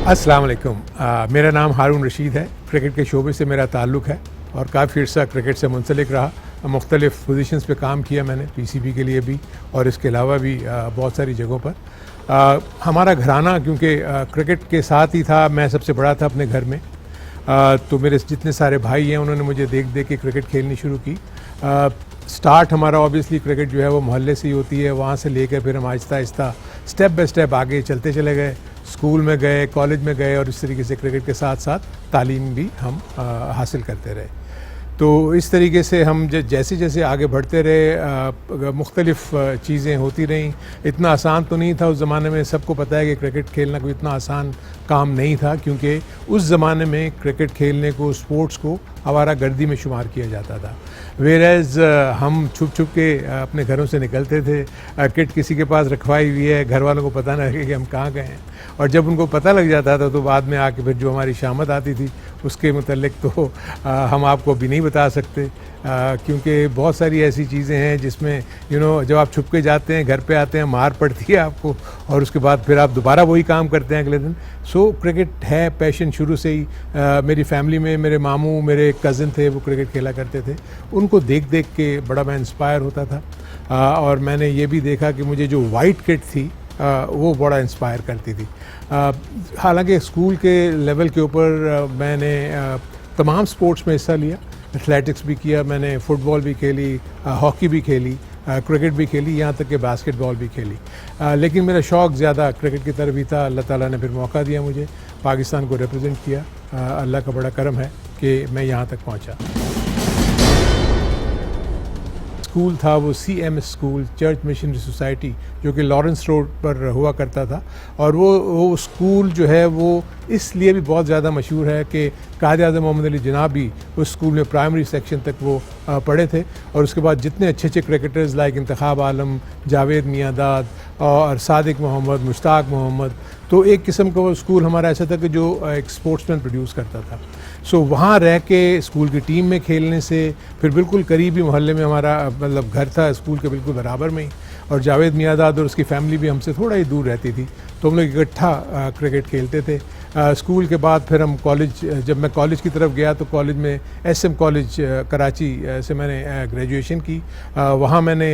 अस्सलाम वालेकुम। मेरा नाम हारून रशीद है। क्रिकेट के शोबे से मेरा ताल्लुक़ है और काफ़ी अर्सा क्रिकेट से मुंसलिक रहा। मुख्तलिफ़ पोजीशंस पे काम किया मैंने, पीसीबी के लिए भी और इसके अलावा भी बहुत सारी जगहों पर। हमारा घराना क्योंकि क्रिकेट के साथ ही था, मैं सबसे बड़ा था अपने घर में। तो मेरे जितने सारे भाई हैं उन्होंने मुझे देख देख के क्रिकेट खेलनी शुरू की। स्टार्ट हमारा ऑब्वियसली क्रिकेट जो है वो मोहल्ले से ही होती है, वहाँ से लेकर फिर हम Aahista Aahista step by step आगे चलते चले गए। स्कूल में गए, कॉलेज में गए और इस तरीके से क्रिकेट के साथ साथ तालीम भी हम हासिल करते रहे। तो इस तरीके से हम जैसे जैसे आगे बढ़ते रहे, मुख्तलिफ़ चीज़ें होती रहीं। इतना आसान तो नहीं था उस ज़माने में, सबको पता है कि क्रिकेट खेलना कोई इतना आसान काम नहीं था, क्योंकि उस ज़माने में क्रिकेट खेलने को, स्पोर्ट्स को आवारा गर्दी में शुमार किया जाता था। वेरएज़ हम छुप छुप के अपने घरों से निकलते थे। किट किसी के पास रखवाई हुई है, घर वालों को पता ना लगे कि हम कहाँ गए हैं, और जब उनको पता लग जाता था तो बाद में आके फिर जो हमारी शामत आती थी उसके मुतल्लिक तो हम आपको अभी नहीं बता सकते, क्योंकि बहुत सारी ऐसी चीज़ें हैं जिसमें जब आप छुप के जाते हैं, घर पे आते हैं, मार पड़ती है आपको और उसके बाद फिर आप दोबारा वही काम करते हैं अगले दिन। सो क्रिकेट है पैशन शुरू से ही। मेरी फैमिली में मेरे मामू, मेरे कज़न थे, वो क्रिकेट खेला करते थे। उनको देख देख के बड़ा मैं इंस्पायर होता था और मैंने ये भी देखा कि मुझे जो वाइट किट थी वो बड़ा इंस्पायर करती थी। हालांकि स्कूल के लेवल के ऊपर मैंने तमाम स्पोर्ट्स में हिस्सा लिया। एथलेटिक्स भी किया मैंने, फ़ुटबॉल भी खेली, हॉकी भी खेली, क्रिकेट भी खेली, यहाँ तक कि बास्केटबॉल भी खेली। लेकिन मेरा शौक़ ज़्यादा क्रिकेट की तरफ ही था। अल्लाह ताला ने फिर मौका दिया मुझे, पाकिस्तान को रिप्रेजेंट किया। अल्लाह का बड़ा करम है कि मैं यहाँ तक पहुँचा। स्कूल था वो CMS school, church missionary society, जो कि लॉरेंस रोड पर हुआ करता था। और वो स्कूल जो है वो इसलिए भी बहुत ज़्यादा मशहूर है कि कायद-ए-आज़म मोहम्मद अली जिन्ना भी उस स्कूल में प्राइमरी सेक्शन तक वो पढ़े थे। और उसके बाद जितने अच्छे अच्छे क्रिकेटर्स लाइक इंतखाब आलम, जावेद मियांदाद और सादिक मोहम्मद, मुश्ताक मोहम्मद, तो एक किस्म का वो स्कूल हमारा ऐसा था कि जो एक स्पोर्ट्समैन प्रोड्यूस करता था। सो वहाँ रह के स्कूल की टीम में खेलने से, फिर बिल्कुल करीबी मोहल्ले में हमारा मतलब घर था स्कूल के बिल्कुल बराबर में ही, और जावेद मियांदाद और उसकी फैमिली भी हमसे थोड़ा ही दूर रहती थी, तो हम लोग इकट्ठा क्रिकेट खेलते थे। स्कूल के बाद फिर हम कॉलेज, जब मैं कॉलेज की तरफ गया तो कॉलेज में SM कॉलेज कराची से मैंने ग्रेजुएशन की। वहाँ मैंने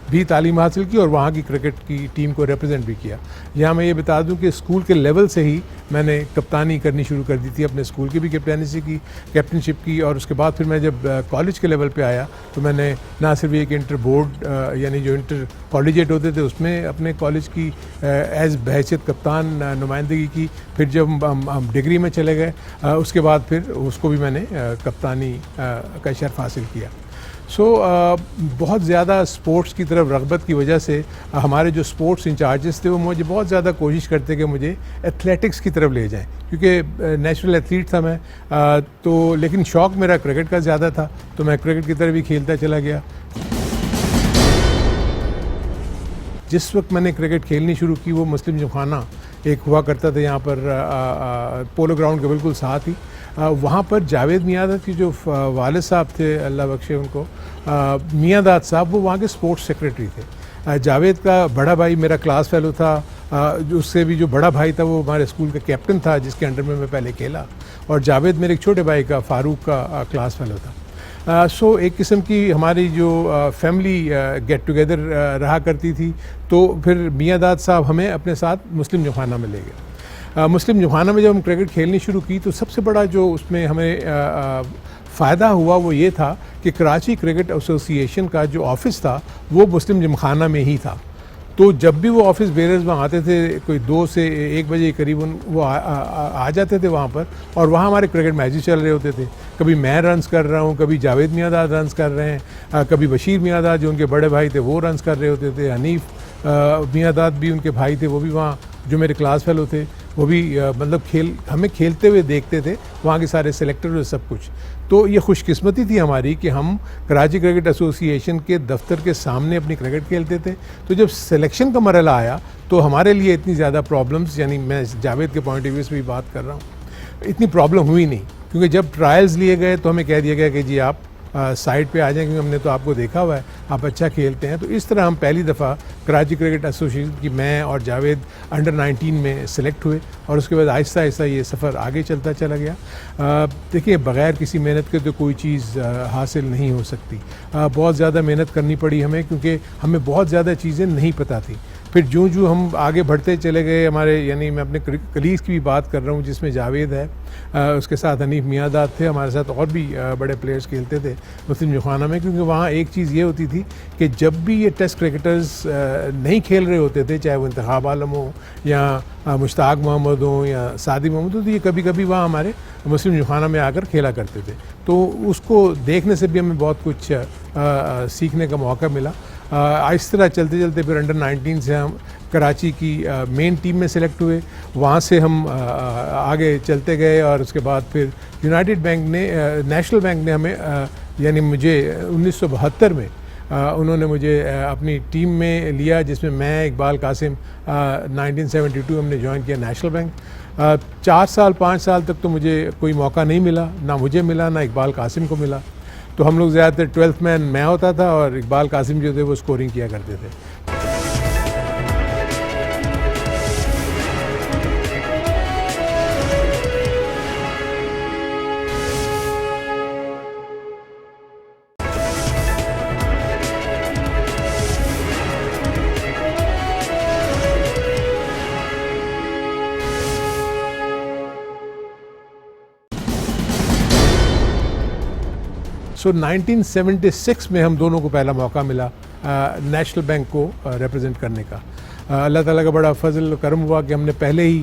भी तालीम हासिल की और वहाँ की क्रिकेट की टीम को रिप्रेजेंट भी किया। यहाँ मैं ये बता दूं कि स्कूल के लेवल से ही मैंने कप्तानी करनी शुरू कर दी थी, अपने स्कूल की भी कैप्टनशिप की। और उसके बाद फिर मैं जब कॉलेज के लेवल पे आया तो मैंने ना सिर्फ एक इंटर बोर्ड यानी जो इंटर कॉलेजिएट होते थे उसमें अपने कॉलेज की एज बहैसियत कप्तान नुमाइंदगी की। फिर जब हम डिग्री में चले गए उसके बाद फिर उसको भी मैंने कप्तानी का शर्फ हासिल किया। बहुत ज़्यादा स्पोर्ट्स की तरफ रग़बत की वजह से हमारे जो स्पोर्ट्स इंचार्जेस थे वो मुझे बहुत ज़्यादा कोशिश करते कि मुझे एथलेटिक्स की तरफ ले जाएं, क्योंकि नेचुरल एथलीट था मैं। तो लेकिन शौक़ मेरा क्रिकेट का ज़्यादा था, तो मैं क्रिकेट की तरफ ही खेलता चला गया। जिस वक्त मैंने क्रिकेट खेलनी शुरू की वो मुस्लिम जिमखाना एक हुआ करता था यहाँ पर पोलो ग्राउंड के बिल्कुल साथ ही। वहाँ पर जावेद मियांदाद की जो वालिद साहब थे, अल्लाह बख्शे उनको, मियांदाद साहब, वो वहाँ के स्पोर्ट्स सेक्रेटरी थे। जावेद का बड़ा भाई मेरा क्लास फेलो था, उससे भी जो बड़ा भाई था वो हमारे स्कूल का कैप्टन था जिसके अंडर में मैं पहले खेला, और जावेद मेरे एक छोटे भाई का, फ़ारूक का क्लास फेलो था। एक किस्म की हमारी जो फैमिली गेट टुगेदर रहा करती थी। तो फिर मियांदाद साहब हमें अपने साथ मुस्लिम जिमखाना में ले गए। मुस्लिम जिमखाना में जब हम क्रिकेट खेलनी शुरू की तो सबसे बड़ा जो उसमें हमें फ़ायदा हुआ वो ये था कि कराची क्रिकेट एसोसिएशन का जो ऑफ़िस था वो मुस्लिम जिमखाना में ही था। तो जब भी वो ऑफिस बेरर्स वहाँ आते थे, कोई 2 से 1 बजे करीबन वो आ जाते थे वहाँ पर, और वहाँ हमारे क्रिकेट मैचेस चल रहे होते थे। कभी मैं रन्स कर रहा हूँ, कभी जावेद मियांदाद रन्स कर रहे हैं, कभी बशीर मियांदाद जो उनके बड़े भाई थे वो रन्स कर रहे होते थे, हनीफ मियांदाद भी उनके भाई थे, वो भी वहाँ जो मेरे क्लास फेलो थे वो भी मतलब हमें खेलते हुए देखते थे, वहाँ के सारे सेलेक्टर और सब कुछ। तो ये खुशकिस्मती थी हमारी कि हम कराची क्रिकेट एसोसिएशन के दफ्तर के सामने अपनी क्रिकेट खेलते थे। तो जब सिलेक्शन का मरहला आया तो हमारे लिए इतनी ज़्यादा प्रॉब्लम्स, यानी मैं जावेद के पॉइंट ऑफ व्यू से भी बात कर रहा हूँ, इतनी प्रॉब्लम हुई नहीं, क्योंकि जब ट्रायल्स लिए गए तो हमें कह दिया गया कि जी आप साइड पे आ जाएं, क्योंकि हमने तो आपको देखा हुआ है आप अच्छा खेलते हैं। तो इस तरह हम पहली दफ़ा कराची क्रिकेट एसोसिएशन की मैं और जावेद अंडर 19 में सिलेक्ट हुए और उसके बाद आहिस्ता आहिस्ता ये सफ़र आगे चलता चला गया। देखिए, बग़ैर किसी मेहनत के तो कोई चीज़ हासिल नहीं हो सकती। बहुत ज़्यादा मेहनत करनी पड़ी हमें, क्योंकि हमें बहुत ज़्यादा चीज़ें नहीं पता थी। फिर जो हम आगे बढ़ते चले गए, हमारे यानी मैं अपने कलीग्स की भी बात कर रहा हूँ, जिसमें जावेद है, उसके साथ हनीफ मियाँदाद थे, हमारे साथ और भी बड़े प्लेयर्स खेलते थे मुस्लिम जिमखाना में। क्योंकि वहाँ एक चीज़ ये होती थी कि जब भी ये टेस्ट क्रिकेटर्स नहीं खेल रहे होते थे, चाहे वो इंतखाब आलम हो या मुश्ताक मोहम्मद हो या सादिक मोहम्मद हो, तो ये कभी कभी वहाँ हमारे मुस्लिम जिमखाना में आकर खेला करते थे। तो उसको देखने से भी हमें बहुत कुछ सीखने का मौका मिला। इस तरह चलते चलते फिर अंडर 19 से हम कराची की मेन टीम में सिलेक्ट हुए। वहाँ से हम आगे चलते गए और उसके बाद फिर यूनाइटेड बैंक ने नेशनल बैंक ने हमें यानी मुझे 1972 में उन्होंने मुझे अपनी टीम में लिया, जिसमें मैं इकबाल कासिम 1972 हमने ज्वाइन किया नेशनल बैंक। 4 साल 5 साल तक तो मुझे कोई मौका नहीं मिला, ना मुझे मिला ना इकबाल कासिम को मिला। तो हम लोग ज़्यादातर 12th मैन मैं होता था और इकबाल कासिम जो थे वो स्कोरिंग किया करते थे। सो 1976 में हम दोनों को पहला मौका मिला नेशनल बैंक को रिप्रेजेंट करने का। अल्लाह ताला का बड़ा फजल करम हुआ कि हमने पहले ही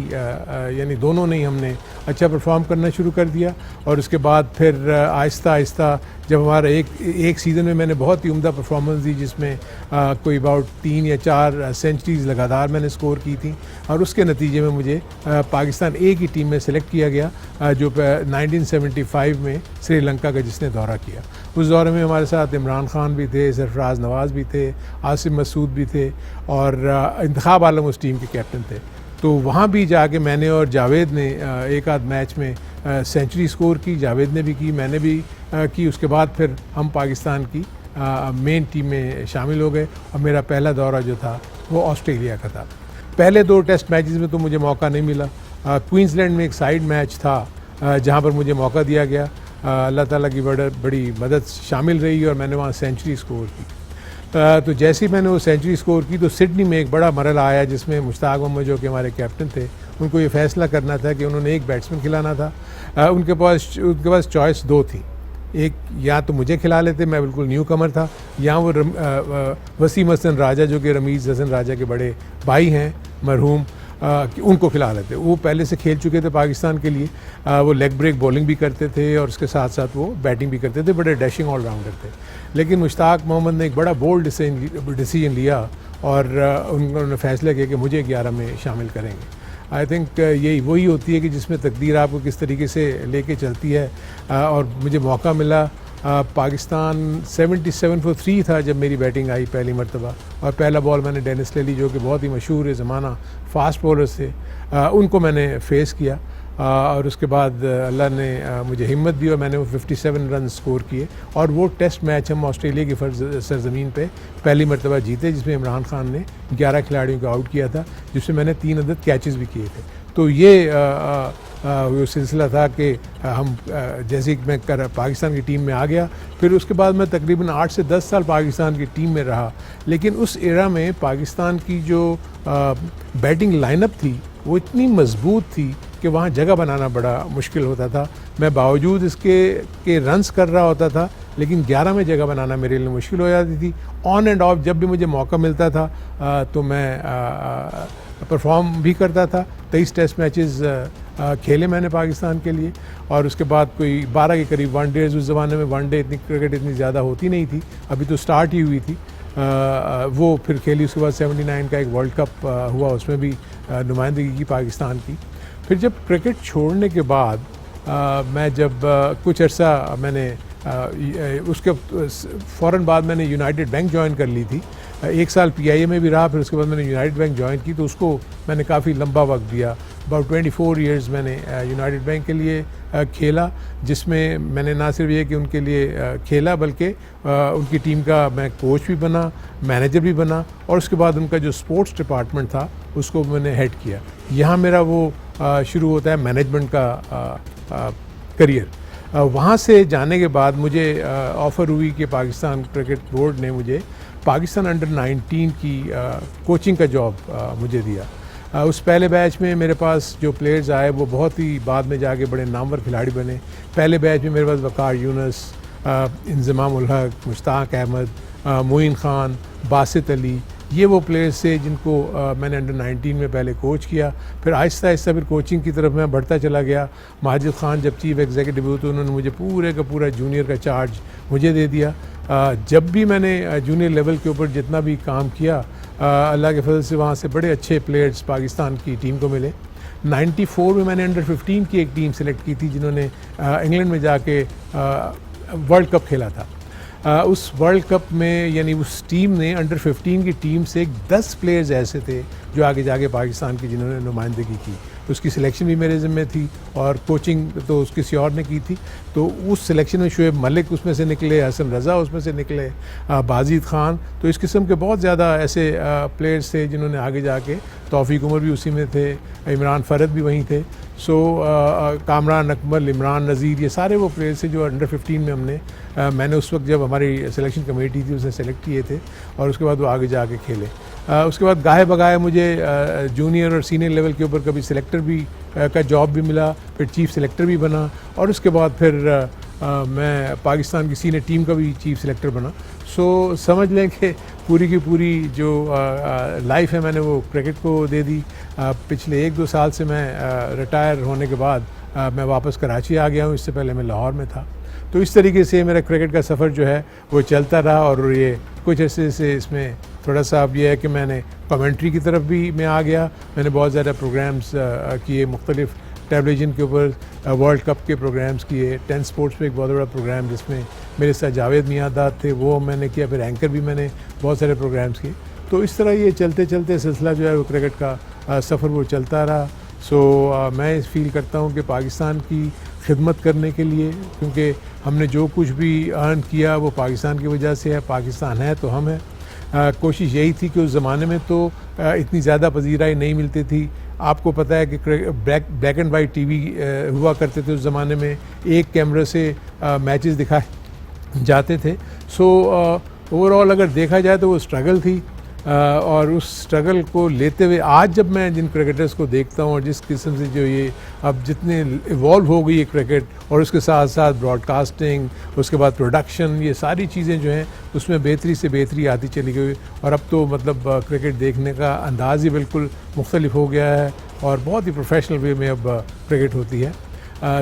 यानी दोनों ने ही हमने अच्छा परफॉर्म करना शुरू कर दिया। और उसके बाद फिर आहिस्ता आहिस्ता जब हमारा एक सीज़न में मैंने बहुत ही उम्दा परफॉर्मेंस दी, जिसमें कोई अबाउट 3 या 4 सेंचुरीज़ लगातार मैंने स्कोर की थी, और उसके नतीजे में मुझे पाकिस्तान ए की टीम में सेलेक्ट किया गया, जो 1975 में श्रीलंका का जिसने दौरा किया। उस दौरे में हमारे साथ इमरान खान भी थे, सरफराज नवाज़ भी थे, आसिम मसूद भी थे और इंतखाब आलम उस टीम के कैप्टन थे। तो वहाँ भी जाके मैंने और जावेद ने एक आध मैच में सेंचुरी स्कोर की, जावेद ने भी की, मैंने भी की। उसके बाद फिर हम पाकिस्तान की मेन टीम में शामिल हो गए और मेरा पहला दौरा जो था वो ऑस्ट्रेलिया का था। पहले 2 टेस्ट मैचेस में तो मुझे मौका नहीं मिला। क्वींसलैंड में एक साइड मैच था जहाँ पर मुझे मौका दिया गया। अल्लाह ताला की बड़ी मदद शामिल रही और मैंने वहाँ सेंचुरी स्कोर की। तो जैसे ही मैंने वो सेंचुरी स्कोर की तो सिडनी में एक बड़ा मरला आया, जिसमें मुश्ताक मोहम्मद जो कि हमारे कैप्टन थे, उनको ये फैसला करना था कि उन्होंने एक बैट्समैन खिलाना था। उनके पास चॉइस 2 थी। एक, या तो मुझे खिला लेते, मैं बिल्कुल न्यू कमर था, या वो वसीम हसन राजा जो कि रमीज़ हसन राजा के बड़े भाई हैं मरहूम, उनको खिला लेते। वो पहले से खेल चुके थे पाकिस्तान के लिए, वो लेग ब्रेक बॉलिंग भी करते थे और उसके साथ साथ वो बैटिंग भी करते थे, बड़े डैशिंग ऑलराउंडर थे। लेकिन मुश्ताक मोहम्मद ने एक बड़ा बोल्ड डिसीजन लिया और उन्होंने फैसला किया कि मुझे 11 में शामिल करेंगे। आई थिंक यही वही होती है कि जिसमें तकदीर आपको किस तरीके से लेके चलती है। और मुझे मौका मिला। पाकिस्तान 77 for 3 था जब मेरी बैटिंग आई पहली मरतबा, और पहला बॉल मैंने डेनिस लेली जो कि बहुत ही मशहूर ज़माना फास्ट बॉलर्स थे, उनको मैंने फेस किया। और उसके बाद अल्लाह ने मुझे हिम्मत दी और मैंने वो 57 रन स्कोर किए, और वो टेस्ट मैच हम ऑस्ट्रेलिया की सरजमीन पे पहली मरतबा जीते, जिसमें इमरान खान ने 11 खिलाड़ियों को आउट किया था, जिसमें मैंने 3 अदद कैचेस भी किए थे। तो ये वो सिलसिला था कि हम जैसे कि मैं पाकिस्तान की टीम में आ गया, फिर उसके बाद मैं तकरीबन 8 से 10 साल पाकिस्तान की टीम में रहा। लेकिन उस एरा में पाकिस्तान की जो बैटिंग लाइनअप थी वो इतनी मजबूत थी कि वहाँ जगह बनाना बड़ा मुश्किल होता था। मैं बावजूद इसके के रन्स कर रहा होता था, लेकिन 11 में जगह बनाना मेरे लिए मुश्किल हो जाती थी। ऑन एंड ऑफ जब भी मुझे मौका मिलता था तो मैं परफॉर्म भी करता था। 23 टेस्ट मैचेस खेले मैंने पाकिस्तान के लिए, और उसके बाद कोई 12 के करीब वनडेज। उस ज़माने में वनडे क्रिकेट इतनी ज़्यादा होती नहीं थी, अभी तो स्टार्ट ही हुई थी। वो फिर खेली। उसके बाद 79 का एक वर्ल्ड कप हुआ, उसमें भी नुमाइंदगी की पाकिस्तान की। फिर जब क्रिकेट छोड़ने के बाद मैं जब कुछ अर्सा मैंने उसके फ़ौरन बाद मैंने यूनाइटेड बैंक ज्वाइन कर ली थी। 1 साल PIA में भी रहा, फिर उसके बाद मैंने यूनाइटेड बैंक ज्वाइन की, तो उसको मैंने काफ़ी लंबा वक्त दिया। अबाउट 24 ईयर्स मैंने यूनाइटेड बैंक के लिए खेला, जिसमें मैंने ना सिर्फ ये कि उनके लिए खेला बल्कि उनकी टीम का मैं कोच भी बना, मैनेजर भी बना और उसके बाद उनका जो स्पोर्ट्स डिपार्टमेंट था उसको मैंने हेड किया। यहाँ मेरा वो शुरू होता है मैनेजमेंट का करियर। वहाँ से जाने के बाद मुझे ऑफ़र हुई कि पाकिस्तान क्रिकेट बोर्ड ने मुझे पाकिस्तान अंडर 19 की कोचिंग का जॉब मुझे दिया। उस पहले बैच में मेरे पास जो प्लेयर्स आए वो बहुत ही बाद में जाके बड़े नामवर खिलाड़ी बने। पहले बैच में मेरे पास वकार यूनुस, इंज़माम उल हक, मुश्ताक अहमद, मोइन ख़ान, बासित अली, ये वो प्लेयर्स थे जिनको मैंने अंडर 19 में पहले कोच किया। फिर आहिस्ता आहिस्ता फिर कोचिंग की तरफ मैं बढ़ता चला गया। माजिद ख़ान जब चीफ़ एग्जीक्यूटिव हुए तो उन्होंने मुझे पूरे का पूरा जूनियर का चार्ज मुझे दे दिया। जब भी मैंने जूनियर लेवल के ऊपर जितना भी काम किया, अल्लाह के फजल से वहाँ से बड़े अच्छे प्लेयर्स पाकिस्तान की टीम को मिले। 94 में मैंने अंडर 15 की एक टीम सेलेक्ट की थी जिन्होंने इंग्लैंड में जाके वर्ल्ड कप खेला था। उस वर्ल्ड कप में यानी उस टीम ने अंडर 15 की टीम से 10 प्लेयर्स ऐसे थे जो आगे जाके पाकिस्तान की जिन्होंने नुमाइंदगी की। उसकी सिलेक्शन भी मेरे ज़िम्मे थी और कोचिंग तो उसकी किसी और ने की थी। तो उस सिलेक्शन में शुएब मलिक उसमें से निकले, हसन रज़ा उसमें से निकले, बाजिद ख़ान, तो इस किस्म के बहुत ज़्यादा ऐसे प्लेयर्स थे जिन्होंने आगे जाके, तौफीक उमर भी उसी में थे, इमरान फ़रद भी वहीं थे। सो कामरान अकमल, इमरान नज़ीर, ये सारे वो प्लेयर्स थे जो अंडर 15 में मैंने उस वक्त जब हमारी सिलेक्शन कमेटी थी उसने सेलेक्ट किए थे और उसके बाद वो आगे जाके खेले। उसके बाद गाहे बगाए मुझे जूनियर और सीनियर लेवल के ऊपर कभी सिलेक्टर भी का जॉब भी मिला, फिर चीफ़ सिलेक्टर भी बना और उसके बाद फिर मैं पाकिस्तान की सीनियर टीम का भी चीफ़ सिलेक्टर बना। सो समझ लें कि पूरी की पूरी जो लाइफ है मैंने वो क्रिकेट को दे दी। पिछले 1-2 साल से मैं रिटायर होने के बाद मैं वापस कराची आ गया हूँ, इससे पहले मैं लाहौर में था। तो इस तरीके से मेरा क्रिकेट का सफ़र जो है वो चलता रहा और ये कुछ ऐसे से इसमें थोड़ा सा अब ये है कि मैंने कमेंट्री की तरफ भी मैं आ गया। मैंने बहुत ज़्यादा प्रोग्राम्स किए मुख्तलिफ टेलीविज़न के ऊपर, वर्ल्ड कप के प्रोग्राम्स किए। 10 स्पोर्ट्स में एक बहुत बड़ा प्रोग्राम जिसमें मेरे साथ जावेद मियाँदाद थे वो मैंने किया। फिर एंकर भी मैंने बहुत सारे प्रोग्राम्स किए। तो इस तरह ये चलते चलते सिलसिला जो है वो क्रिकेट का सफ़र वो चलता रहा। सो मैं फील करता हूँ कि पाकिस्तान की खिदमत करने के लिए, क्योंकि हमने जो कुछ भी अर्न किया वो पाकिस्तान की वजह से है, पाकिस्तान है तो हम हैं। कोशिश यही थी कि उस ज़माने में तो इतनी ज़्यादा पजीराई नहीं मिलती थी। आपको पता है कि ब्लैक एंड वाइट टीवी हुआ करते थे उस ज़माने में, एक कैमरे से मैचेस दिखाए जाते थे। सो ओवरऑल अगर देखा जाए तो वो स्ट्रगल थी और उस स्ट्रगल को लेते हुए आज जब मैं जिन क्रिकेटर्स को देखता हूँ और जिस किस्म से जो ये अब जितने इवॉल्व हो गई है क्रिकेट और उसके साथ साथ ब्रॉडकास्टिंग, उसके बाद प्रोडक्शन, ये सारी चीज़ें जो हैं उसमें बेहतरी से बेहतरी आती चली गई और अब तो मतलब क्रिकेट देखने का अंदाज़ ही बिल्कुल मुख्तलिफ हो गया है और बहुत ही प्रोफेशनल वे में अब क्रिकेट होती है।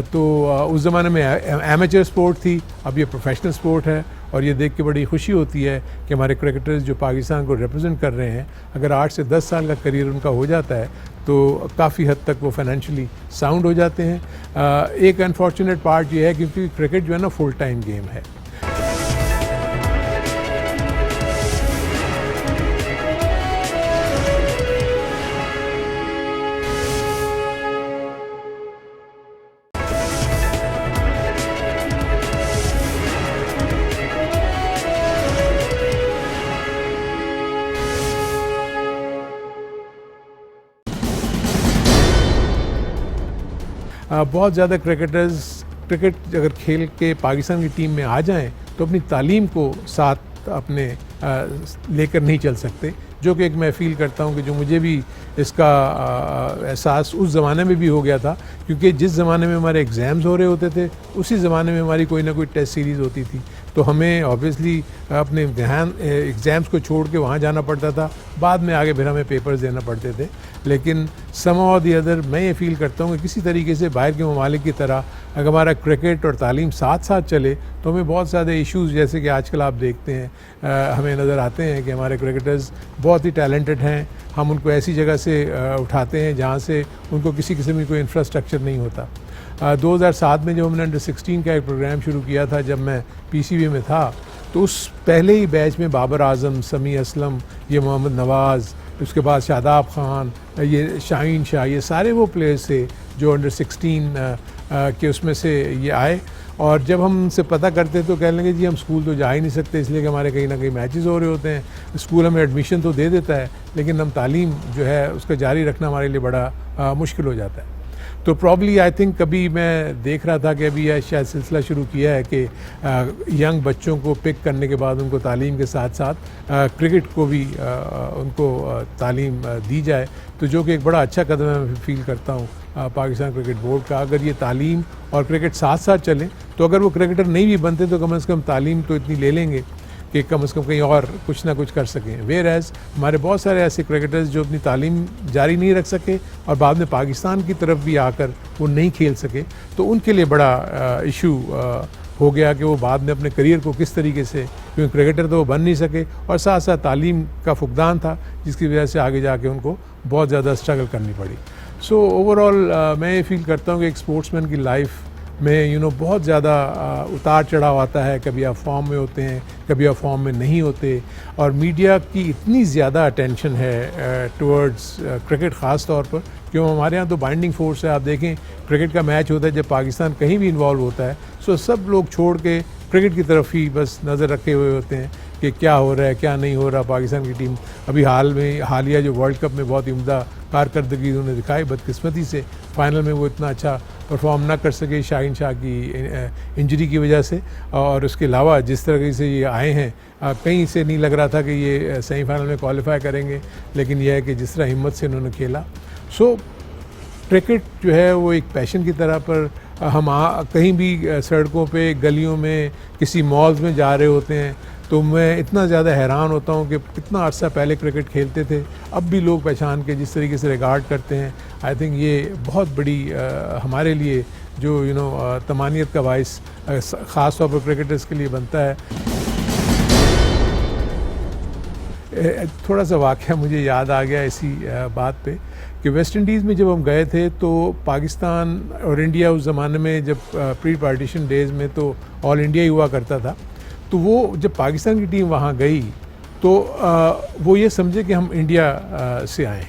तो उस ज़माने में एमेचर स्पोर्ट थी, अब ये प्रोफेशनल स्पोर्ट है और ये देख के बड़ी खुशी होती है कि हमारे क्रिकेटर्स जो पाकिस्तान को रिप्रेजेंट कर रहे हैं, अगर 8 से 10 साल का करियर उनका हो जाता है तो काफ़ी हद तक वो फाइनेंशियली साउंड हो जाते हैं। एक अनफॉर्चुनेट पार्ट ये है क्योंकि क्रिकेट जो है ना फुल टाइम गेम है। बहुत ज़्यादा क्रिकेट अगर खेल के पाकिस्तान की टीम में आ जाएं तो अपनी तालीम को साथ अपने लेकर नहीं चल सकते, जो कि एक मैं फ़ील करता हूँ कि जो मुझे भी इसका एहसास उस ज़माने में भी हो गया था, क्योंकि जिस ज़माने में हमारे एग्ज़ाम्स हो रहे होते थे उसी ज़माने में हमारी कोई ना कोई टेस्ट सीरीज़ होती थी, तो हमें ऑब्वियसली अपने एग्ज़ाम्स को छोड़ के वहाँ जाना पड़ता था। बाद में आगे फिर हमें पेपर्स देना पड़ते थे, लेकिन समहाउ द अदर मैं ये फ़ील करता हूँ कि किसी तरीके से बाहर के ममालिक की तरह अगर हमारा क्रिकेट और तालीम साथ साथ चले तो हमें बहुत ज़्यादा इश्यूज़ जैसे कि आजकल आप देखते हैं हमें नज़र आते हैं कि हमारे क्रिकेटर्स बहुत ही टैलेंटेड हैं, हम उनको ऐसी जगह से उठाते हैं जहाँ से उनको किसी किस्म की कोई इंफ्रास्ट्रक्चर नहीं होता। 2007 में जब हमने अंडर 16 का एक प्रोग्राम शुरू किया था, जब मैं PCB में था, तो उस पहले ही बैच में बाबर आजम, समी असलम, ये मोहम्मद नवाज़, उसके बाद शादाब खान, ये शाहीन शाह, ये सारे वो प्लेयर्स थे जो अंडर 16 कि उसमें से ये आए। और जब हम उनसे पता करते तो कहने लगे जी हम स्कूल तो जा ही नहीं सकते, इसलिए कि हमारे कहीं ना कहीं मैचेस हो रहे होते हैं। स्कूल हमें एडमिशन तो दे देता है, लेकिन हम तालीम जो है उसका जारी रखना हमारे लिए बड़ा मुश्किल हो जाता है। तो प्रॉब्ली आई थिंक कभी मैं देख रहा था कि अभी यह शायद सिलसिला शुरू किया है कि यंग बच्चों को पिक करने के बाद उनको तालीम के साथ साथ क्रिकेट को भी उनको तालीम दी जाए, तो जो कि एक बड़ा अच्छा कदम है मैं फील करता हूँ पाकिस्तान क्रिकेट बोर्ड का। अगर ये तालीम और क्रिकेट साथ साथ चलें तो अगर वो क्रिकेटर नहीं भी बनते तो कम से कम तालीम तो इतनी ले लेंगे कि कम से कम कहीं और कुछ ना कुछ कर सकें। वेयर एज़ हमारे बहुत सारे ऐसे क्रिकेटर्स जो अपनी तालीम जारी नहीं रख सके और बाद में पाकिस्तान की तरफ भी आकर वो नहीं खेल सके, तो उनके लिए बड़ा इशू हो गया कि वो बाद में अपने करियर को किस तरीके से, क्योंकि क्रिकेटर तो वो बन नहीं सके और साथ साथ तालीम का फुकदान था जिसकी वजह से आगे जाके उनको बहुत ज़्यादा स्ट्रगल करनी पड़ी। सो ओवरऑल मैं ये फील करता हूँ कि एक स्पोर्ट्समैन की लाइफ में बहुत ज़्यादा उतार चढ़ाव आता है। कभी आप फॉर्म में होते हैं, कभी आप फॉर्म में नहीं होते, और मीडिया की इतनी ज़्यादा अटेंशन है टुवर्ड्स क्रिकेट ख़ास तौर पर, क्यों हमारे यहाँ तो बाइंडिंग फोर्स है। आप देखें क्रिकेट का मैच होता है, जब पाकिस्तान कहीं भी इन्वॉल्व होता है सो सब लोग छोड़ के क्रिकेट की तरफ ही बस नज़र रखे हुए होते हैं कि क्या हो रहा है क्या नहीं हो रहा। पाकिस्तान की टीम अभी हालिया जो वर्ल्ड कप में बहुत ही उम्दा कारकर्दगी उन्होंने दिखाई, बदकिस्मती से फाइनल में वो इतना अच्छा परफॉर्म ना कर सके शाहीन शाह की इंजरी की वजह से। और उसके अलावा जिस तरह से ये आए हैं, कहीं से नहीं लग रहा था कि ये सेमीफाइनल में क्वालिफाई करेंगे, लेकिन यह है कि जिस तरह हिम्मत से उन्होंने खेला। सो क्रिकेट जो है वो एक पैशन की तरह पर हम कहीं भी सड़कों पे, गलियों में, किसी मॉल्स में जा रहे होते हैं तो मैं इतना ज़्यादा हैरान होता हूँ कि कितना अर्सा पहले क्रिकेट खेलते थे, अब भी लोग पहचान के जिस तरीके से रिगार्ड करते हैं। आई थिंक ये बहुत बड़ी हमारे लिए जो तमानियत का बाइस ख़ास तौर पर क्रिकेटर्स के लिए बनता है। थोड़ा सा वाक़या मुझे याद आ गया इसी बात पे कि वेस्ट इंडीज़ में जब हम गए थे तो पाकिस्तान और इंडिया उस ज़माने में जब प्री पार्टीशन डेज़ में तो ऑल इंडिया ही हुआ करता था, तो वो जब पाकिस्तान की टीम वहाँ गई तो वो ये समझे कि हम इंडिया से आए।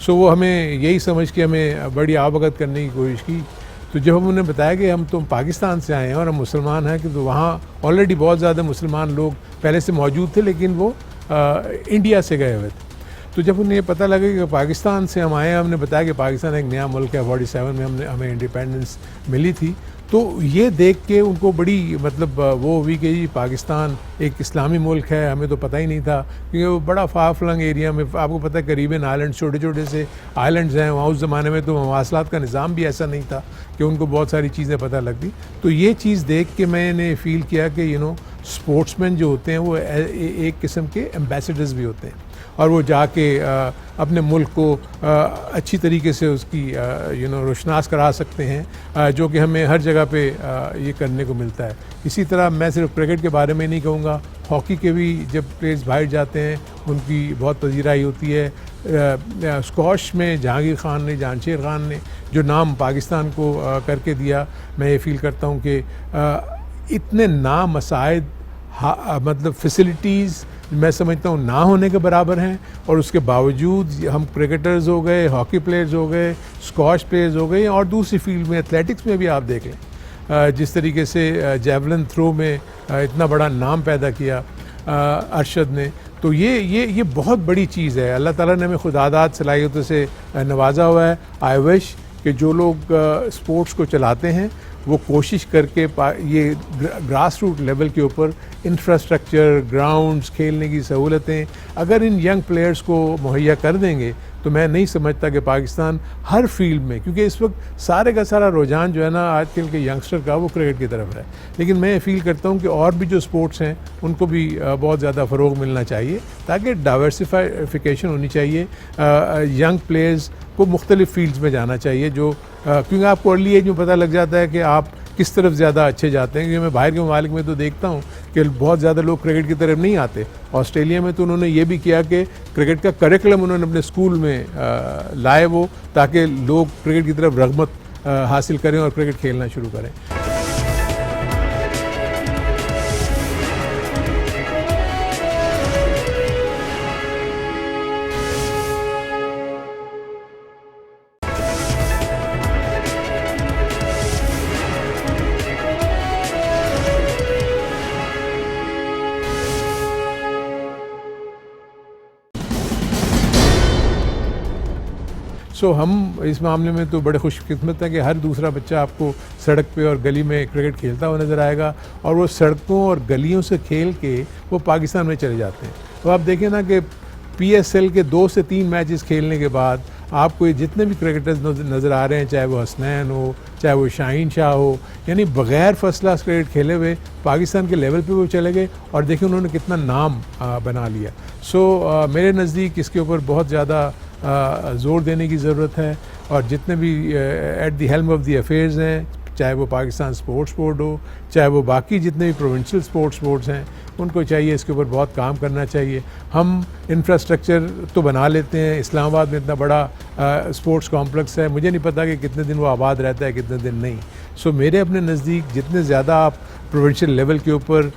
सो वो हमें यही समझ के हमें बड़ी आवगत करने की कोशिश की। तो जब हम उन्हें बताया कि हम तो पाकिस्तान से आए हैं और हम मुसलमान हैं, कि तो वहाँ ऑलरेडी बहुत ज़्यादा मुसलमान लोग पहले से मौजूद थे, लेकिन वो इंडिया से गए हुए थे। तो जब उन्हें पता लगा कि पाकिस्तान से हम आए, हमने बताया कि पाकिस्तान एक नया मुल्क है, 47 में हमें इंडिपेंडेंस मिली थी, तो ये देख के उनको बड़ी वो हुई कि जी पाकिस्तान एक इस्लामी मुल्क है, हमें तो पता ही नहीं था, क्योंकि वो बड़ा फार फ्लंग एरिया में, आपको पता है करीबन आइलैंड, छोटे छोटे से आइलैंड्स हैं वहाँ। उस ज़माने में तो मवासलात का निज़ाम भी ऐसा नहीं था कि उनको बहुत सारी चीज़ें पता लगती। तो ये चीज़ देख के मैंने फ़ील किया कि स्पोर्ट्समैन जो होते हैं वो एक किस्म के एम्बेसडर्स भी होते हैं, और वो जाके अपने मुल्क को अच्छी तरीके से उसकी रोशनास करा सकते हैं, जो कि हमें हर जगह पे ये करने को मिलता है। इसी तरह मैं सिर्फ क्रिकेट के बारे में नहीं कहूँगा, हॉकी के भी जब प्लेयर्स बाहर जाते हैं उनकी बहुत पजीराई होती है। स्कॉश में जहांगीर खान ने, जानशेर खान ने जो नाम पाकिस्तान को करके दिया, मैं ये फील करता हूँ कि इतने नामसाइद फैसिलिटीज़ मैं समझता हूँ ना होने के बराबर हैं, और उसके बावजूद हम क्रिकेटर्स हो गए, हॉकी प्लेयर्स हो गए, स्क्वॉश प्लेयर्स हो गए, और दूसरी फील्ड में एथलेटिक्स में भी आप देख लें जिस तरीके से जेवलिन थ्रो में इतना बड़ा नाम पैदा किया अरशद ने। तो ये बहुत बड़ी चीज़ है। अल्लाह ताला ने हमें खुदादाद सलाहियतों से नवाजा हुआ है। आई विश कि जो लोग स्पोर्ट्स को चलाते हैं वो कोशिश करके ये ग्रास रूट लेवल के ऊपर इंफ्रास्ट्रक्चर, ग्राउंड्स, खेलने की सहूलतें अगर इन यंग प्लेयर्स को मुहैया कर देंगे तो मैं नहीं समझता कि पाकिस्तान हर फील्ड में, क्योंकि इस वक्त सारे का सारा रुझान जो है ना आजकल के यंगस्टर का वो क्रिकेट की तरफ है, लेकिन मैं फील करता हूँ कि और भी जो स्पोर्ट्स हैं उनको भी बहुत ज़्यादा फ़रोग मिलना चाहिए, ताकि डाइवर्सिफिकेशन होनी चाहिए। यंग प्लेयर्स को मुख्तलिफ़ फील्ड्स में जाना चाहिए, जो क्योंकि आपको अर्ली एज में पता लग जाता है कि आप किस तरफ ज़्यादा अच्छे जाते हैं। क्योंकि मैं बाहर के ममालिक में तो देखता हूँ कि बहुत ज़्यादा लोग क्रिकेट की तरफ नहीं आते। ऑस्ट्रेलिया में तो उन्होंने ये भी किया कि क्रिकेट का करिकुलम उन्होंने अपने स्कूल में लाए वो, ताकि लोग क्रिकेट की तरफ रग़बत हासिल करें और क्रिकेट खेलना शुरू करें। सो हम इस मामले में तो बड़े खुशकिस्मत हैं कि हर दूसरा बच्चा आपको सड़क पे और गली में क्रिकेट खेलता हुआ नज़र आएगा, और वो सड़कों और गलियों से खेल के वो पाकिस्तान में चले जाते हैं। तो आप देखें ना कि PSL के 2 से 3 मैचेस खेलने के बाद आपको ये जितने भी क्रिकेटर्स नज़र आ रहे हैं, चाहे वो हसनैन हो, चाहे वो शाहीन शाह हो, यानी बग़ैर फर्स्ट क्लास क्रिकेट खेले हुए पाकिस्तान के लेवल पे वो चले गए, और देखिए उन्होंने कितना नाम बना लिया। सो मेरे नज़दीक इसके ऊपर बहुत ज़्यादा ज़ोर देने की ज़रूरत है, और जितने भी at the helm of the affairs हैं, चाहे वो पाकिस्तान स्पोर्ट्स बोर्ड हो, चाहे वो बाकी जितने भी प्रोविंशियल स्पोर्ट्स बोर्ड्स हैं, उनको चाहिए इसके ऊपर बहुत काम करना चाहिए। हम इंफ्रास्ट्रक्चर तो बना लेते हैं, इस्लामाबाद में इतना बड़ा स्पोर्ट्स कॉम्प्लेक्स है, मुझे नहीं पता कि कितने दिन वो आबाद रहता है, कितने दिन नहीं। सो मेरे अपने नज़दीक जितने ज़्यादा आप प्रोविंशियल लेवल के ऊपर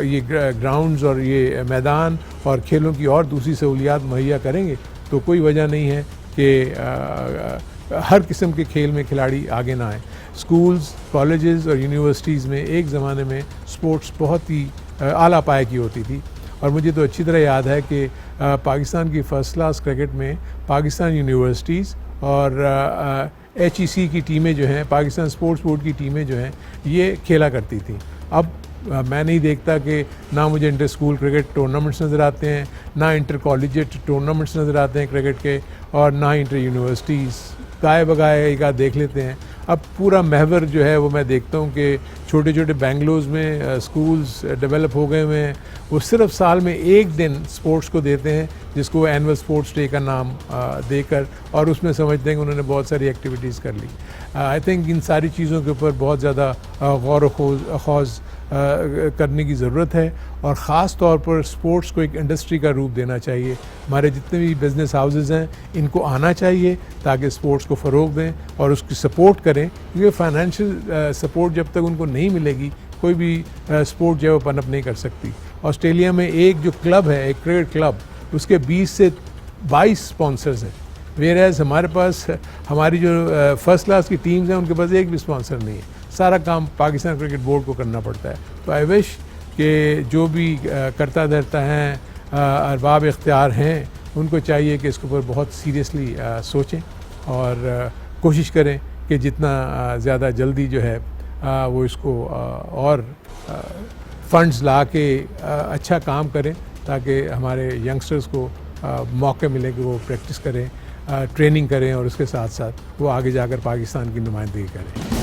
ये ग्राउंड्स और ये मैदान और खेलों की और दूसरी सहूलियात मुहैया करेंगे, तो कोई वजह नहीं है कि हर किस्म के खेल में खिलाड़ी आगे ना आए। स्कूल्स, कॉलेजेस और यूनिवर्सिटीज़ में एक ज़माने में स्पोर्ट्स बहुत ही आला पाए की होती थी, और मुझे तो अच्छी तरह याद है कि पाकिस्तान की फ़र्स्ट क्लास क्रिकेट में पाकिस्तान यूनिवर्सिटीज़ और HEC की टीमें जो हैं, पाकिस्तान स्पोर्ट्स बोर्ड की टीमें जो हैं, ये खेला करती थी। अब मैं नहीं देखता कि ना मुझे इंटर स्कूल क्रिकेट टूर्नामेंट्स नज़र आते हैं, ना इंटर कॉलेजिएट टूर्नामेंट्स नज़र आते हैं क्रिकेट के, और ना इंटर यूनिवर्सिटीज़। गाए बगाए एक आध देख लेते हैं। अब पूरा महवर जो है वो मैं देखता हूँ कि छोटे छोटे बेंगलोर में स्कूल्स डेवलप हो गए हुए हैं, वो सिर्फ साल में एक दिन स्पोर्ट्स को देते हैं, जिसको वो एनुअल स्पोर्ट्स डे का नाम देकर, और उसमें समझते हैं कि उन्होंने बहुत सारी एक्टिविटीज़ कर ली। आई थिंक इन सारी चीज़ों के ऊपर बहुत ज़्यादा गौर ख़ौज़ करने की ज़रूरत है, और ख़ास तौर पर स्पोर्ट्स को एक इंडस्ट्री का रूप देना चाहिए। हमारे जितने भी बिज़नेस हाउसेस हैं, इनको आना चाहिए ताकि स्पोर्ट्स को फ़रोग़ दें और उसकी सपोर्ट करें, क्योंकि फाइनेंशियल सपोर्ट जब तक उनको नहीं मिलेगी, कोई भी स्पोर्ट जो है वो पनप नहीं कर सकती। ऑस्ट्रेलिया में एक जो क्लब है, एक क्रिकेट क्लब, उसके 20 से 22 स्पॉन्सर्स हैं, वेयरएज़ हमारे पास हमारी जो फर्स्ट क्लास की टीम्स हैं, उनके पास एक भी स्पॉन्सर नहीं है। सारा काम पाकिस्तान क्रिकेट बोर्ड को करना पड़ता है। तो आई विश कि जो भी करता धरता हैं, अरबाब इख्तियार हैं, उनको चाहिए कि इसके ऊपर बहुत सीरियसली सोचें और कोशिश करें कि जितना ज़्यादा जल्दी जो है वो इसको और फंड्स ला के अच्छा काम करें, ताकि हमारे यंगस्टर्स को मौके मिले कि वो प्रैक्टिस करें, ट्रेनिंग करें, और उसके साथ साथ वो आगे जाकर पाकिस्तान की नुमाइंदगी करें।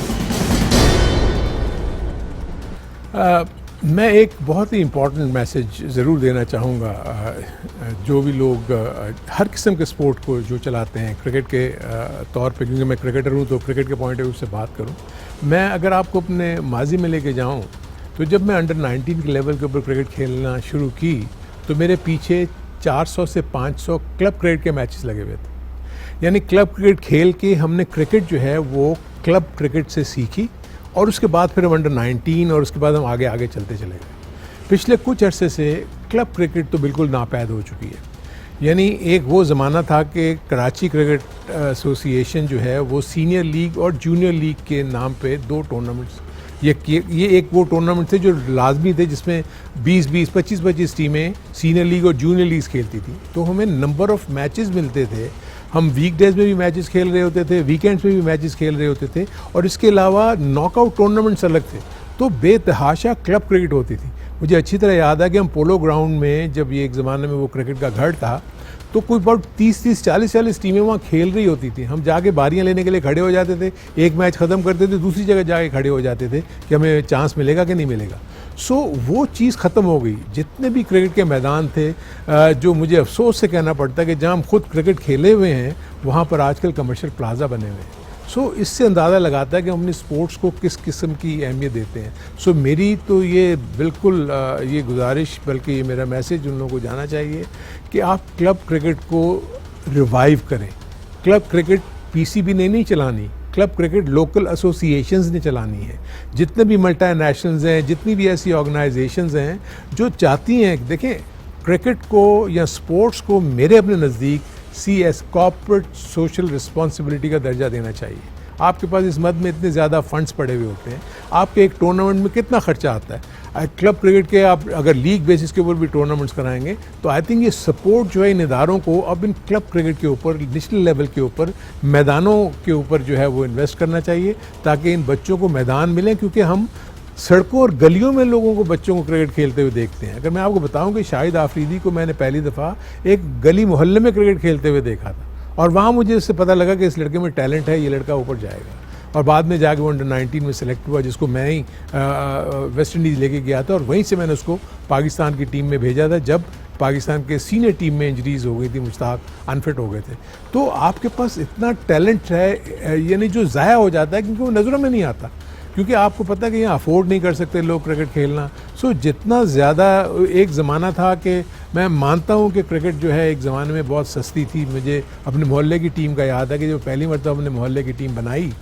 मैं एक बहुत ही इम्पॉर्टेंट मैसेज ज़रूर देना चाहूँगा जो भी लोग हर किस्म के स्पोर्ट को जो चलाते हैं, क्रिकेट के तौर पे, क्योंकि मैं क्रिकेटर हूँ तो क्रिकेट के पॉइंट ऑफ व्यू से बात करूँ। मैं अगर आपको अपने माजी में लेके जाऊँ, तो जब मैं अंडर 19 के लेवल के ऊपर क्रिकेट खेलना शुरू की, तो मेरे पीछे 400 से 500 क्लब क्रिकेट के मैचेस लगे हुए थे। यानी क्लब क्रिकेट खेल के हमने क्रिकेट जो है वो क्लब क्रिकेट से सीखी, और उसके बाद फिर हम अंडर 19, और उसके बाद हम आगे आगे चलते चले गए। पिछले कुछ अरसे से क्लब क्रिकेट तो बिल्कुल नापैद हो चुकी है। यानी एक वो ज़माना था कि कराची क्रिकेट एसोसिएशन जो है वो सीनियर लीग और जूनियर लीग के नाम पे 2 टूर्नामेंट्स, ये एक वो टूर्नामेंट थे जो लाजमी थे, जिसमें 20-20, 25-25 टीमें सीनियर लीग और जूनियर लीग खेलती थी। तो हमें नंबर ऑफ़ मैचेस मिलते थे, हम वीकडेज़ में भी मैचेस खेल रहे होते थे, वीकेंड्स में भी मैचेस खेल रहे होते थे, और इसके अलावा नॉकआउट टूर्नामेंट्स अलग थे। तो बेतहाशा क्लब क्रिकेट होती थी। मुझे अच्छी तरह याद है कि हम पोलो ग्राउंड में, जब ये एक ज़माने में वो क्रिकेट का घर था, तो कोई बहुत 30-30, 40-40 टीमें वहाँ खेल रही होती थी। हम जाके बारियाँ लेने के लिए खड़े हो जाते थे, एक मैच ख़त्म करते थे, दूसरी जगह जाके खड़े हो जाते थे कि हमें चांस मिलेगा कि नहीं मिलेगा। सो वो चीज़ ख़त्म हो गई। जितने भी क्रिकेट के मैदान थे, जो मुझे अफसोस से कहना पड़ता है कि जहाँ हम खुद क्रिकेट खेले हुए हैं, वहाँ पर आजकल कमर्शियल प्लाजा बने हुए हैं। सो इससे अंदाज़ा लगाता है कि हम अपने स्पोर्ट्स को किस किस्म की अहमियत देते हैं। सो मेरी तो ये बिल्कुल ये गुजारिश, बल्कि ये मेरा मैसेज उन लोगों को जाना चाहिए कि आप क्लब क्रिकेट को रिवाइव करें। क्लब क्रिकेट PCB ने नहीं चलानी, क्लब क्रिकेट लोकल एसोसिएशंस ने चलानी है। जितने भी मल्टीनेशनल्स हैं, जितनी भी ऐसी ऑर्गेनाइजेशंस हैं जो चाहती हैं, देखें क्रिकेट को या स्पोर्ट्स को मेरे अपने नज़दीक CS कॉर्पोरेट सोशल रिस्पॉन्सिबिलिटी का दर्जा देना चाहिए। आपके पास इस मद में इतने ज़्यादा फंड्स पड़े हुए होते हैं, आपके एक टूर्नामेंट में कितना खर्चा आता है। क्लब क्रिकेट के आप अगर लीग बेसिस के ऊपर भी टूर्नामेंट्स कराएंगे तो आई थिंक ये सपोर्ट जो है इन इदारों को अब इन क्लब क्रिकेट के ऊपर, नेशनल लेवल के ऊपर, मैदानों के ऊपर जो है वो इन्वेस्ट करना चाहिए ताकि इन बच्चों को मैदान मिलें, क्योंकि हम सड़कों और गलियों में लोगों को, बच्चों को क्रिकेट खेलते हुए देखते हैं। अगर मैं आपको बताऊं कि शाहिद आफरीदी को मैंने पहली दफ़ा एक गली मोहल्ले में क्रिकेट खेलते हुए देखा था और वहाँ मुझे इससे पता लगा कि इस लड़के में टैलेंट है, ये लड़का ऊपर जाएगा। और बाद में जाके वो अंडर 19 में सेलेक्ट हुआ, जिसको मैं ही वेस्ट इंडीज़ लेके गया था और वहीं से मैंने उसको पाकिस्तान की टीम में भेजा था जब पाकिस्तान के सीनियर टीम में इंजरीज हो गई थी, मुश्ताक अनफिट हो गए थे। तो आपके पास इतना टैलेंट है, यानी जो ज़ाया हो जाता है क्योंकि वो नज़रों में नहीं आता, क्योंकि आपको पता है कि यहाँ अफोर्ड नहीं कर सकते लोग क्रिकेट खेलना। सो जितना ज़्यादा, एक ज़माना था कि मैं मानता हूँ कि क्रिकेट जो है एक ज़माने में बहुत सस्ती थी। मुझे अपने मोहल्ले की टीम का याद है कि जब पहली मरतबा हमने मोहल्ले की टीम बनाई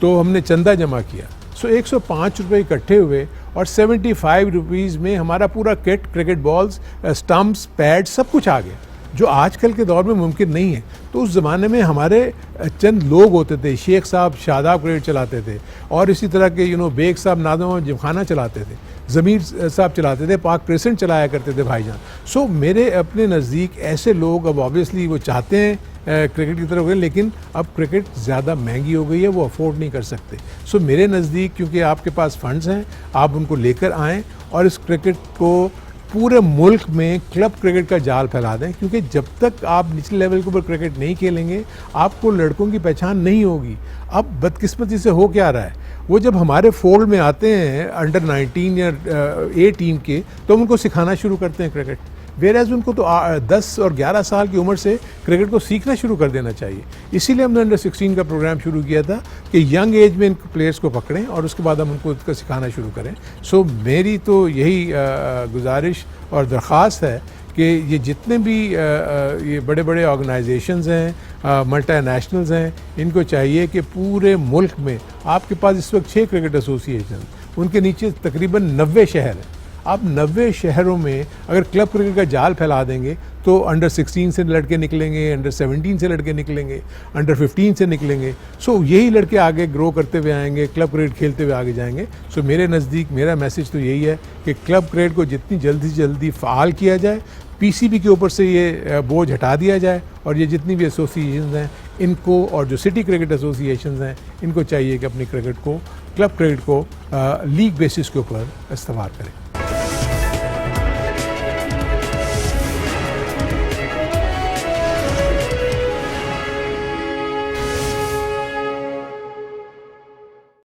तो हमने चंदा जमा किया। सो 105 रुपये इकट्ठे हुए और 75 रुपीज़ में हमारा पूरा kit, cricket balls, stumps, pad, सब कुछ आ गया, जो आजकल के दौर में मुमकिन नहीं है। तो उस ज़माने में हमारे चंद लोग होते थे, शेख साहब शादाब क्रिकेट चलाते थे और इसी तरह के बेग साहब नादम जिमखाना चलाते थे, ज़मीर साहब चलाते थे, पाक क्रिसेंट चलाया करते थे भाईजान। सो मेरे अपने नज़दीक ऐसे लोग, अब ऑब्वियसली वो चाहते हैं क्रिकेट की तरफ गए, लेकिन अब क्रिकेट ज़्यादा महंगी हो गई है, वो अफोर्ड नहीं कर सकते। सो मेरे नज़दीक, क्योंकि आपके पास फंड्स हैं, आप उनको लेकर आएँ और इस क्रिकेट को पूरे मुल्क में क्लब क्रिकेट का जाल फैला दें, क्योंकि जब तक आप निचले लेवल के ऊपर क्रिकेट नहीं खेलेंगे आपको लड़कों की पहचान नहीं होगी। अब बदकिस्मती से हो क्या रहा है, वो जब हमारे फोल्ड में आते हैं अंडर 19 या ए टीम के, तो हम उनको सिखाना शुरू करते हैं क्रिकेट, वेराज उनको तो 10 और 11 साल की उम्र से क्रिकेट को सीखना शुरू कर देना चाहिए। इसीलिए हमने अंडर 16 का प्रोग्राम शुरू किया था कि यंग एज में इन प्लेयर्स को पकड़ें और उसके बाद हम उनको इसका सिखाना शुरू करें। सो मेरी तो यही गुजारिश और दरख्वास्त है कि ये जितने भी ये बड़े बड़े ऑर्गेनाइजेशंस हैं, मल्टी नेशनल्स हैं, इनको चाहिए कि पूरे मुल्क में, आपके पास इस वक्त 6 क्रिकेट एसोसिएशन, उनके नीचे तकरीबन 90 शहर हैं। आप 90 शहरों में अगर क्लब क्रिकेट का जाल फैला देंगे तो अंडर 16 से लड़के निकलेंगे, अंडर 17 से लड़के निकलेंगे, अंडर 15 से निकलेंगे। सो यही लड़के आगे ग्रो करते हुए आएंगे, क्लब क्रिकेट खेलते हुए आगे जाएंगे। सो मेरे नज़दीक मेरा मैसेज तो यही है कि क्लब क्रिकेट को जितनी जल्दी से जल्दी फ़ाल किया जाए, पीसीबी के ऊपर से ये बोझ हटा दिया जाए और ये जितनी भी एसोसिएशन हैं इनको, और जो सिटी क्रिकेट एसोसिएशन हैं, इनको चाहिए कि अपनी क्रिकेट को, क्लब क्रिकेट को लीग बेसिस के ऊपर इस्तेमाल करें।